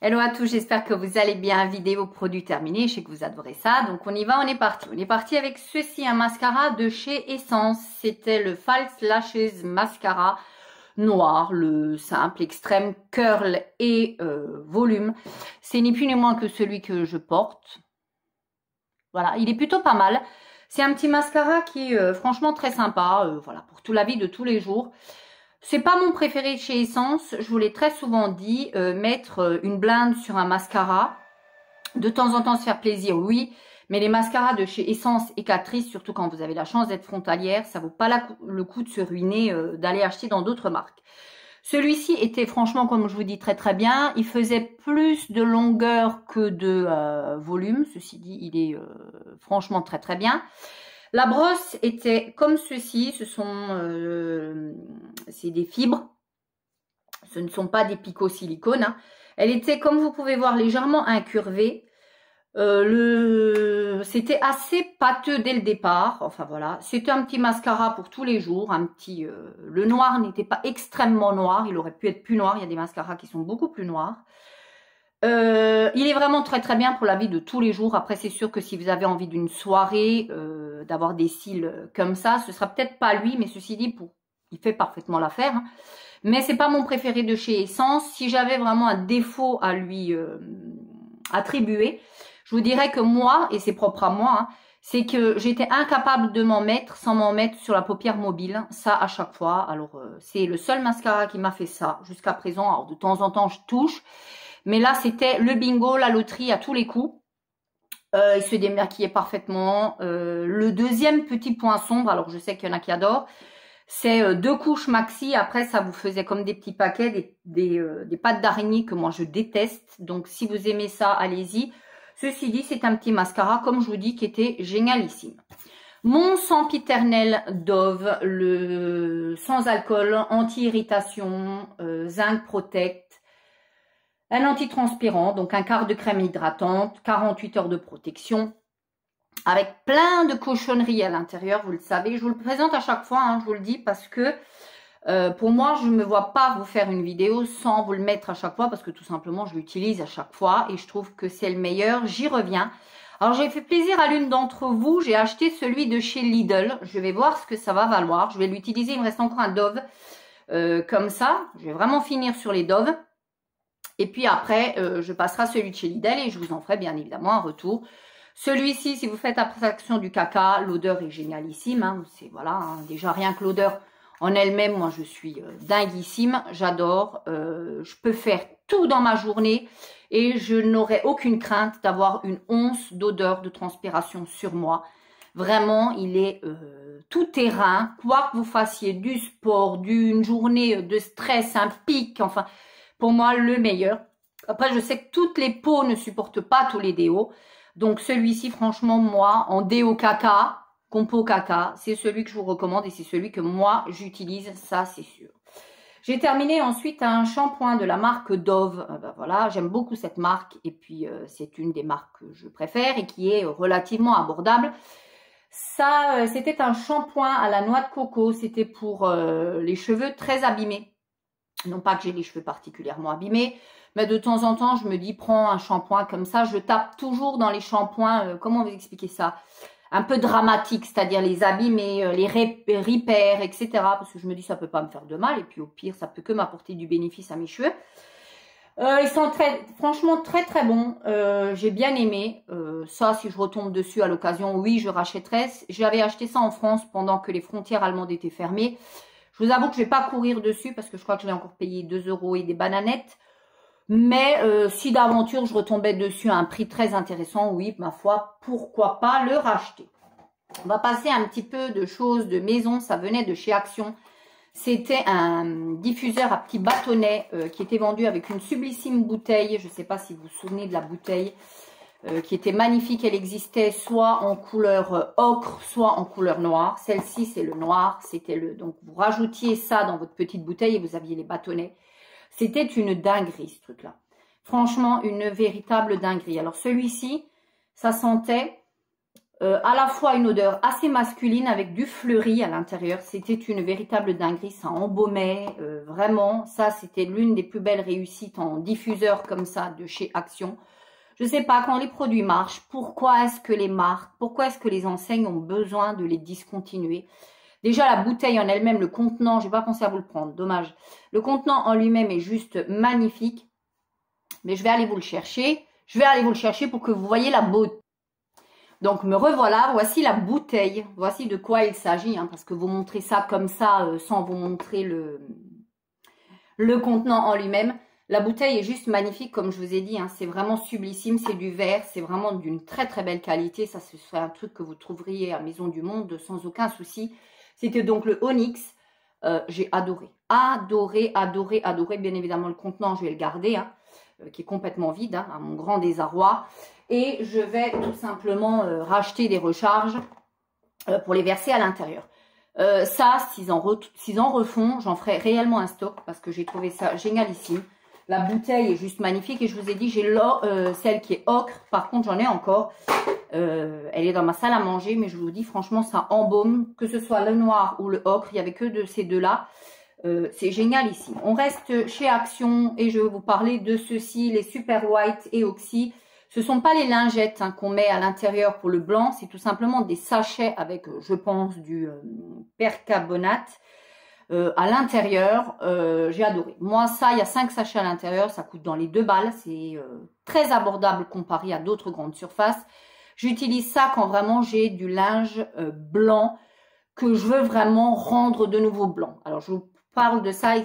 Hello à tous, j'espère que vous allez bien. Vidéo produit terminé, je sais que vous adorez ça. Donc on y va, on est parti. On est parti avec ceci, un mascara de chez Essence. C'était le False Lashes Mascara noir, le simple, extrême, curl et volume. C'est ni plus ni moins que celui que je porte. Voilà, il est plutôt pas mal. C'est un petit mascara qui est franchement très sympa, voilà, pour toute la vie de tous les jours. C'est pas mon préféré chez Essence, je vous l'ai très souvent dit, mettre une blinde sur un mascara, de temps en temps se faire plaisir, oui, mais les mascaras de chez Essence et Catrice, surtout quand vous avez la chance d'être frontalière, ça vaut pas le coup de se ruiner, d'aller acheter dans d'autres marques. Celui-ci était franchement, comme je vous dis, très très bien. Il faisait plus de longueur que de volume, ceci dit, il est franchement très très bien. La brosse était comme ceci, c'est des fibres, ce ne sont pas des picots silicone. Hein. Elle était, comme vous pouvez voir, légèrement incurvée. C'était assez pâteux dès le départ, enfin voilà. C'était un petit mascara pour tous les jours, le noir n'était pas extrêmement noir, il aurait pu être plus noir, il y a des mascaras qui sont beaucoup plus noirs. Il est vraiment très très bien pour la vie de tous les jours. Après c'est sûr que si vous avez envie d'une soirée, d'avoir des cils comme ça, ce sera peut-être pas lui, mais ceci dit, il fait parfaitement l'affaire. Hein. Mais c'est pas mon préféré de chez Essence. Si j'avais vraiment un défaut à lui attribuer, je vous dirais que moi, et c'est propre à moi, hein, c'est que j'étais incapable de m'en mettre sans m'en mettre sur la paupière mobile, ça à chaque fois. Alors c'est le seul mascara qui m'a fait ça jusqu'à présent. Alors de temps en temps je touche. Mais là, c'était le bingo, la loterie à tous les coups. Il se démaquillait parfaitement. Le deuxième petit point sombre, alors je sais qu'il y en a qui adorent, c'est 2 couches maxi. Après, ça vous faisait comme des petits paquets, des pattes d'araignée que moi je déteste. Donc, si vous aimez ça, allez-y. Ceci dit, c'est un petit mascara, comme je vous dis, qui était génialissime. Mon sempiternel Dove, le sans alcool, anti-irritation, zinc protect. Un antitranspirant, donc un quart de crème hydratante, 48 heures de protection, avec plein de cochonneries à l'intérieur, vous le savez. Je vous le présente à chaque fois, hein, je vous le dis, parce que pour moi, je ne me vois pas vous faire une vidéo sans vous le mettre à chaque fois, parce que tout simplement, je l'utilise à chaque fois et je trouve que c'est le meilleur. J'y reviens. Alors, j'ai fait plaisir à l'une d'entre vous. J'ai acheté celui de chez Lidl. Je vais voir ce que ça va valoir. Je vais l'utiliser. Il me reste encore un Dove comme ça. Je vais vraiment finir sur les Dove. Et puis après, je passerai à celui de chez Lidl et je vous en ferai bien évidemment un retour. Celui-ci, si vous faites abstraction du caca, l'odeur est génialissime. Hein, c'est voilà, hein, déjà rien que l'odeur en elle-même, moi je suis dinguissime, j'adore. Je peux faire tout dans ma journée et je n'aurai aucune crainte d'avoir une once d'odeur de transpiration sur moi. Vraiment, il est tout terrain, quoi que vous fassiez, du sport, d'une journée de stress, un pic, enfin... Pour moi, le meilleur. Après, je sais que toutes les peaux ne supportent pas tous les déos. Donc, celui-ci, franchement, moi, en déo caca, compo caca, c'est celui que je vous recommande et c'est celui que moi, j'utilise. Ça, c'est sûr. J'ai terminé ensuite un shampoing de la marque Dove. Ben voilà, j'aime beaucoup cette marque. Et puis, c'est une des marques que je préfère et qui est relativement abordable. Ça, c'était un shampoing à la noix de coco. C'était pour les cheveux très abîmés. Non pas que j'ai les cheveux particulièrement abîmés, mais de temps en temps, je me dis, prends un shampoing comme ça. Je tape toujours dans les shampoings, comment vous expliquer ça? Un peu dramatique, c'est-à-dire les abîmés, les repairs, etc. Parce que je me dis, ça peut pas me faire de mal. Et puis au pire, ça peut que m'apporter du bénéfice à mes cheveux. Ils sont franchement très très bons. J'ai bien aimé. Ça, si je retombe dessus à l'occasion, oui, je rachèterai. J'avais acheté ça en France pendant que les frontières allemandes étaient fermées. Je vous avoue que je ne vais pas courir dessus parce que je crois que je l'ai encore payé 2 € et des bananettes. Mais si d'aventure je retombais dessus à un prix très intéressant, oui, ma foi, pourquoi pas le racheter. On va passer un petit peu de choses de maison. Ça venait de chez Action. C'était un diffuseur à petits bâtonnets qui était vendu avec une sublissime bouteille. Je ne sais pas si vous vous souvenez de la bouteille. Qui était magnifique, elle existait soit en couleur ocre, soit en couleur noire. Celle-ci, c'est le noir. C'était donc vous rajoutiez ça dans votre petite bouteille et vous aviez les bâtonnets. C'était une dinguerie, ce truc-là. Franchement, une véritable dinguerie. Alors, celui-ci, ça sentait À la fois une odeur assez masculine avec du fleuri à l'intérieur. C'était une véritable dinguerie, ça embaumait vraiment. Ça, c'était l'une des plus belles réussites en diffuseur comme ça de chez Action. Je sais pas, quand les produits marchent, pourquoi est-ce que les marques, pourquoi est-ce que les enseignes ont besoin de les discontinuer? Déjà, la bouteille en elle-même, le contenant, j'ai pas pensé à vous le prendre, dommage. Le contenant en lui-même est juste magnifique. Mais je vais aller vous le chercher. Je vais aller vous le chercher pour que vous voyez la beauté. Donc, me revoilà. Voici la bouteille. Voici de quoi il s'agit. Hein, parce que vous montrez ça comme ça, sans vous montrer le contenant en lui-même. La bouteille est juste magnifique, comme je vous ai dit. Hein, c'est vraiment sublissime. C'est du verre. C'est vraiment d'une très, très belle qualité. Ça, ce serait un truc que vous trouveriez à Maison du Monde sans aucun souci. C'était donc le Onyx. J'ai adoré. Adoré, adoré, adoré. Bien évidemment, le contenant, je vais le garder. Hein, qui est complètement vide, hein, à mon grand désarroi. Et je vais tout simplement racheter des recharges pour les verser à l'intérieur. Ça, s'ils en refont, j'en ferai réellement un stock parce que j'ai trouvé ça génialissime. La bouteille est juste magnifique et je vous ai dit, j'ai celle qui est ocre. Par contre, j'en ai encore. Elle est dans ma salle à manger, mais je vous dis, franchement, ça embaume. Que ce soit le noir ou le ocre, il n'y avait que de ces deux-là. C'est génial ici. On reste chez Action et je vais vous parler de ceux-ci, les Super White et Oxy. Ce ne sont pas les lingettes hein, qu'on met à l'intérieur pour le blanc, c'est tout simplement des sachets avec, je pense, du percarbonate à l'intérieur. J'ai adoré. Moi, ça, il y a 5 sachets à l'intérieur, ça coûte dans les 2 balles. C'est très abordable comparé à d'autres grandes surfaces. J'utilise ça quand vraiment j'ai du linge blanc que je veux vraiment rendre de nouveau blanc. Alors, je vous parle de ça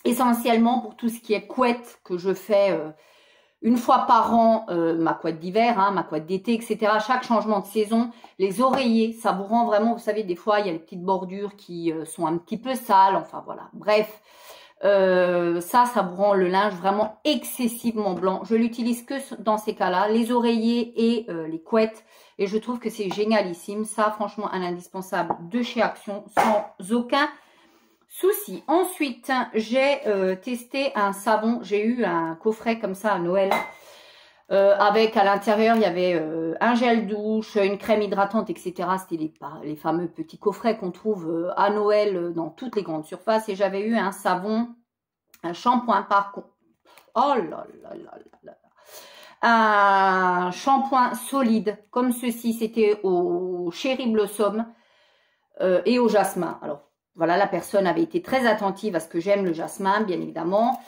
essentiellement pour tout ce qui est couette que je fais une fois par an, ma couette d'hiver, hein, ma couette d'été, etc. Chaque changement de saison, les oreillers, ça vous rend vraiment, vous savez, des fois, il y a les petites bordures qui sont un petit peu sales, enfin voilà, bref. Ça vous rend le linge vraiment excessivement blanc. Je l'utilise que dans ces cas-là, les oreillers et les couettes. Et je trouve que c'est génialissime. Ça, franchement, un indispensable de chez Action, sans aucun souci. Ensuite, j'ai testé un savon. J'ai eu un coffret comme ça à Noël. Avec à l'intérieur, il y avait un gel douche, une crème hydratante, etc. C'était les fameux petits coffrets qu'on trouve à Noël dans toutes les grandes surfaces. Et j'avais eu un savon, un shampoing par contre. Oh là là là là là. Un shampoing solide comme ceci. C'était au Cherry Blossom et au jasmin. Alors, voilà, la personne avait été très attentive à ce que j'aime le jasmin, bien évidemment.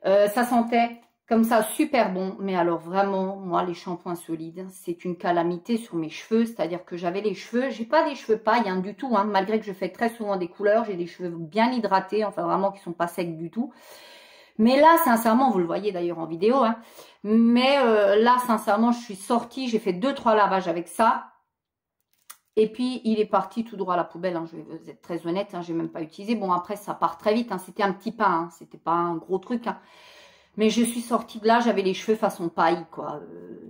Ça sentait comme ça super bon, mais alors vraiment, moi, les shampoings solides, c'est une calamité sur mes cheveux. C'est-à-dire que j'avais les cheveux, j'ai pas des cheveux paille hein, du tout, hein, malgré que je fais très souvent des couleurs. J'ai des cheveux bien hydratés, enfin vraiment qui sont pas secs du tout. Mais là, sincèrement, vous le voyez d'ailleurs en vidéo, hein, mais là, sincèrement, je suis sortie, j'ai fait 2-3 lavages avec ça. Et puis, il est parti tout droit à la poubelle. Hein, je vais vous être très honnête, hein, je n'ai même pas utilisé. Bon, après, ça part très vite. Hein, c'était un petit pain, hein, c'était pas un gros truc. Hein. Mais je suis sortie de là, j'avais les cheveux façon paille, quoi.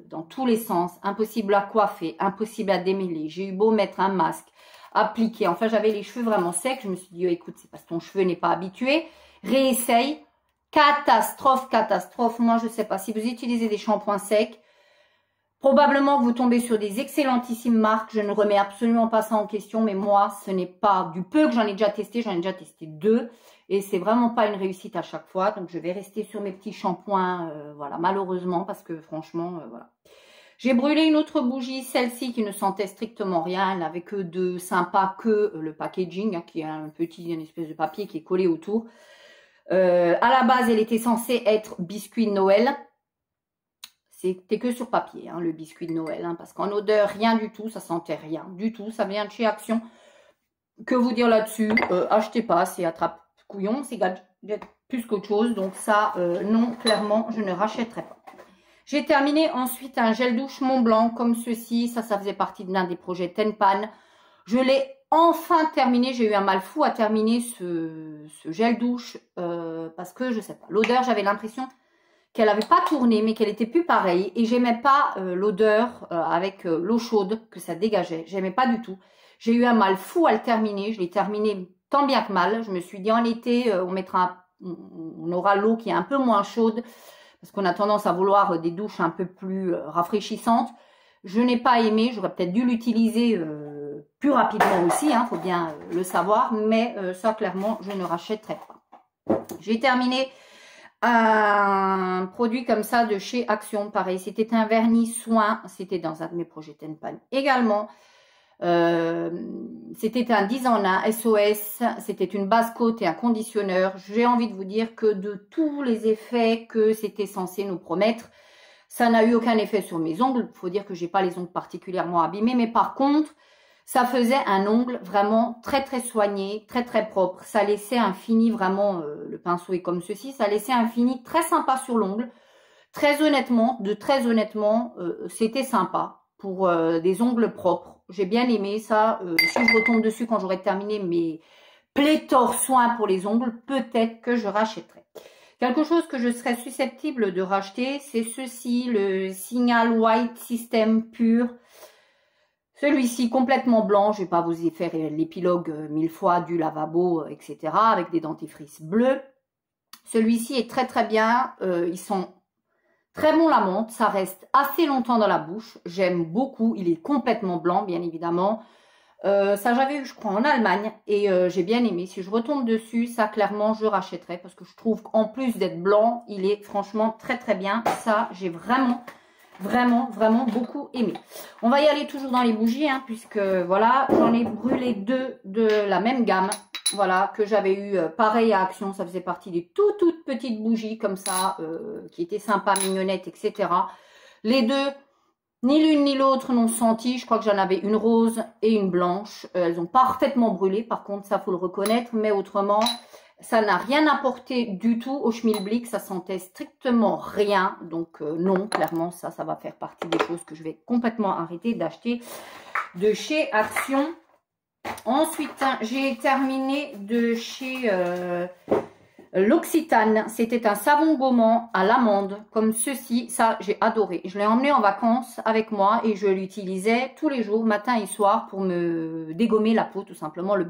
Dans tous les sens. Impossible à coiffer, impossible à démêler. J'ai eu beau mettre un masque, appliquer. Enfin, j'avais les cheveux vraiment secs. Je me suis dit, oh, écoute, c'est parce que ton cheveu n'est pas habitué. Réessaye. Catastrophe, catastrophe. Moi, je sais pas. Si vous utilisez des shampoings secs, probablement que vous tombez sur des excellentissimes marques. Je ne remets absolument pas ça en question. Mais moi, ce n'est pas du peu que j'en ai déjà testé. J'en ai déjà testé 2. Et c'est vraiment pas une réussite à chaque fois. Donc, je vais rester sur mes petits shampoings. Voilà, malheureusement. Parce que franchement, voilà. J'ai brûlé une autre bougie. Celle-ci qui ne sentait strictement rien. Elle n'avait que de sympa que le packaging. Hein, qui est une espèce de papier qui est collé autour. À la base, elle était censée être biscuit de Noël. C'était que sur papier, hein, le biscuit de Noël. Hein, parce qu'en odeur, rien du tout. Ça sentait rien du tout. Ça vient de chez Action. Que vous dire là-dessus? Achetez pas, c'est attrape-couillon. C'est gadget plus qu'autre chose. Donc ça, non, clairement, je ne rachèterai pas. J'ai terminé ensuite un gel douche Montblanc comme ceci. Ça faisait partie de l'un des projets Tenpan. Je l'ai enfin terminé. J'ai eu un mal fou à terminer ce gel douche parce que, je sais pas, l'odeur, j'avais l'impression qu'elle n'avait pas tourné, mais qu'elle était plus pareille. Et j'aimais pas l'odeur avec l'eau chaude que ça dégageait. J'aimais pas du tout. J'ai eu un mal fou à le terminer. Je l'ai terminé tant bien que mal. Je me suis dit en été, on aura l'eau qui est un peu moins chaude parce qu'on a tendance à vouloir des douches un peu plus rafraîchissantes. Je n'ai pas aimé, j'aurais peut-être dû l'utiliser plus rapidement aussi, hein, faut bien le savoir, mais ça clairement je ne rachèterai pas. J'ai terminé un produit comme ça de chez Action, pareil, c'était un vernis soin, c'était dans un de mes projets Tenpan également. C'était un 10 en 1 SOS, c'était une base coat et un conditionneur. J'ai envie de vous dire que de tous les effets que c'était censé nous promettre, ça n'a eu aucun effet sur mes ongles. Il faut dire que j'ai pas les ongles particulièrement abîmés, mais par contre, ça faisait un ongle vraiment très très soigné, très très propre. Ça laissait un fini vraiment, le pinceau est comme ceci, ça laissait un fini très sympa sur l'ongle. Très honnêtement, c'était sympa pour des ongles propres. J'ai bien aimé ça. Si je retombe dessus quand j'aurai terminé mes pléthores soins pour les ongles, peut-être que je rachèterai. Quelque chose que je serais susceptible de racheter, c'est ceci, le Signal White System Pur. Celui-ci complètement blanc, je ne vais pas vous y faire l'épilogue 1000 fois du lavabo, etc. avec des dentifrices bleues. Celui-ci est très très bien, ils sont très bons la menthe, ça reste assez longtemps dans la bouche, j'aime beaucoup, il est complètement blanc bien évidemment. Ça j'avais eu je crois en Allemagne et j'ai bien aimé. Si je retombe dessus, ça clairement je rachèterai parce que je trouve qu'en plus d'être blanc, il est franchement très très bien. Ça j'ai vraiment beaucoup aimé. On va y aller toujours dans les bougies hein, puisque voilà, j'en ai brûlé 2 de la même gamme. Voilà, que j'avais eu pareil à Action, ça faisait partie des toutes petites bougies comme ça, qui étaient sympas, mignonnettes, etc. Les deux, ni l'une ni l'autre n'ont senti, je crois que j'en avais une rose et une blanche. Elles ont parfaitement brûlé, par contre, ça faut le reconnaître, mais autrement, ça n'a rien apporté du tout au Schmilblick, ça sentait strictement rien. Donc non, clairement, ça va faire partie des choses que je vais complètement arrêter d'acheter de chez Action. Ensuite, j'ai terminé de chez l'Occitane. C'était un savon gommant à l'amande, comme ceci. Ça, j'ai adoré. Je l'ai emmené en vacances avec moi et je l'utilisais tous les jours, matin et soir, pour me dégommer la peau, tout simplement. Le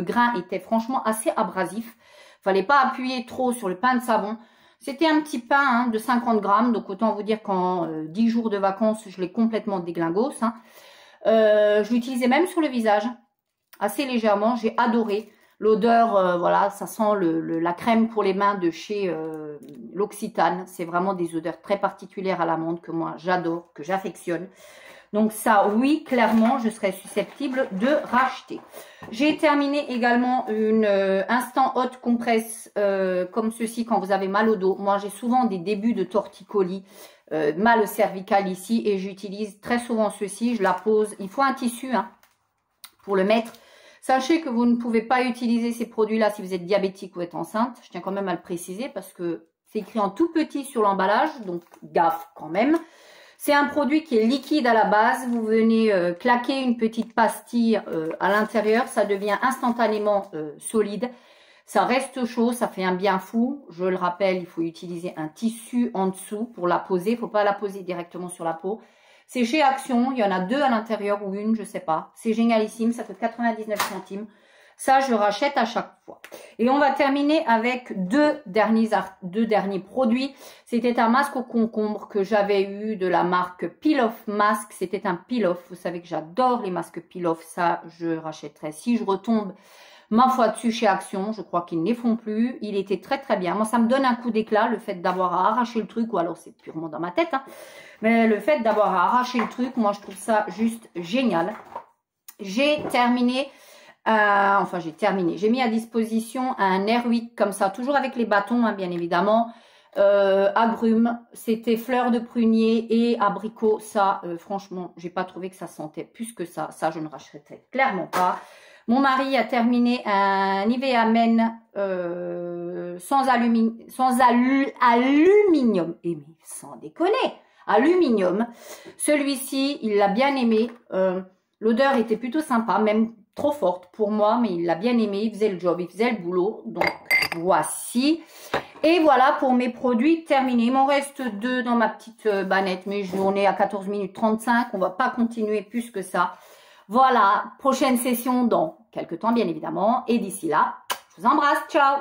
grain était franchement assez abrasif. Fallait pas appuyer trop sur le pain de savon. C'était un petit pain hein, de 50 grammes, donc autant vous dire qu'en 10 jours de vacances, je l'ai complètement déglingos. Hein. Je l'utilisais même sur le visage, assez légèrement, j'ai adoré. L'odeur, voilà, ça sent la crème pour les mains de chez l'Occitane. C'est vraiment des odeurs très particulières à l'amande que moi j'adore, que j'affectionne. Donc ça, oui, clairement, je serais susceptible de racheter. J'ai terminé également une Instant Hot Compresse comme ceci quand vous avez mal au dos. Moi, j'ai souvent des débuts de torticolis. Mal cervical ici et j'utilise très souvent ceci, je la pose, il faut un tissu hein, pour le mettre. Sachez que vous ne pouvez pas utiliser ces produits-là si vous êtes diabétique ou êtes enceinte, je tiens quand même à le préciser parce que c'est écrit en tout petit sur l'emballage, donc gaffe quand même. C'est un produit qui est liquide à la base, vous venez claquer une petite pastille à l'intérieur, ça devient instantanément solide. Ça reste chaud, ça fait un bien fou. Je le rappelle, il faut utiliser un tissu en dessous pour la poser. Il ne faut pas la poser directement sur la peau. C'est chez Action, il y en a 2 à l'intérieur ou une, je ne sais pas. C'est génialissime, ça coûte 99 centimes. Ça, je rachète à chaque fois. Et on va terminer avec deux derniers produits. C'était un masque au concombre que j'avais eu de la marque Peel Off Mask. C'était un peel off. Vous savez que j'adore les masques peel off. Ça, je rachèterai si je retombe ma foi dessus chez Action, je crois qu'ils ne les font plus. Il était très très bien. Moi, ça me donne un coup d'éclat, le fait d'avoir à arracher le truc, ou alors c'est purement dans ma tête. Hein. Mais le fait d'avoir à arracher le truc, moi, je trouve ça juste génial. J'ai terminé, j'ai mis à disposition un Airwick comme ça, toujours avec les bâtons, hein, bien évidemment. Agrumes, c'était fleurs de prunier et abricot. Ça, franchement, j'ai pas trouvé que ça sentait plus que ça. Ça, je ne rachèterais clairement pas. Mon mari a terminé un Nivea Men sans aluminium. Et mais sans déconner, aluminium. Celui-ci, il l'a bien aimé. L'odeur était plutôt sympa, même trop forte pour moi, mais il l'a bien aimé. Il faisait le job, il faisait le boulot. Donc, voici. Et voilà pour mes produits terminés. Il m'en reste 2 dans ma petite bannette, mais on est à 14 minutes 35. On va pas continuer plus que ça. Voilà, prochaine session dans quelques temps, bien évidemment. Et d'ici là, je vous embrasse. Ciao!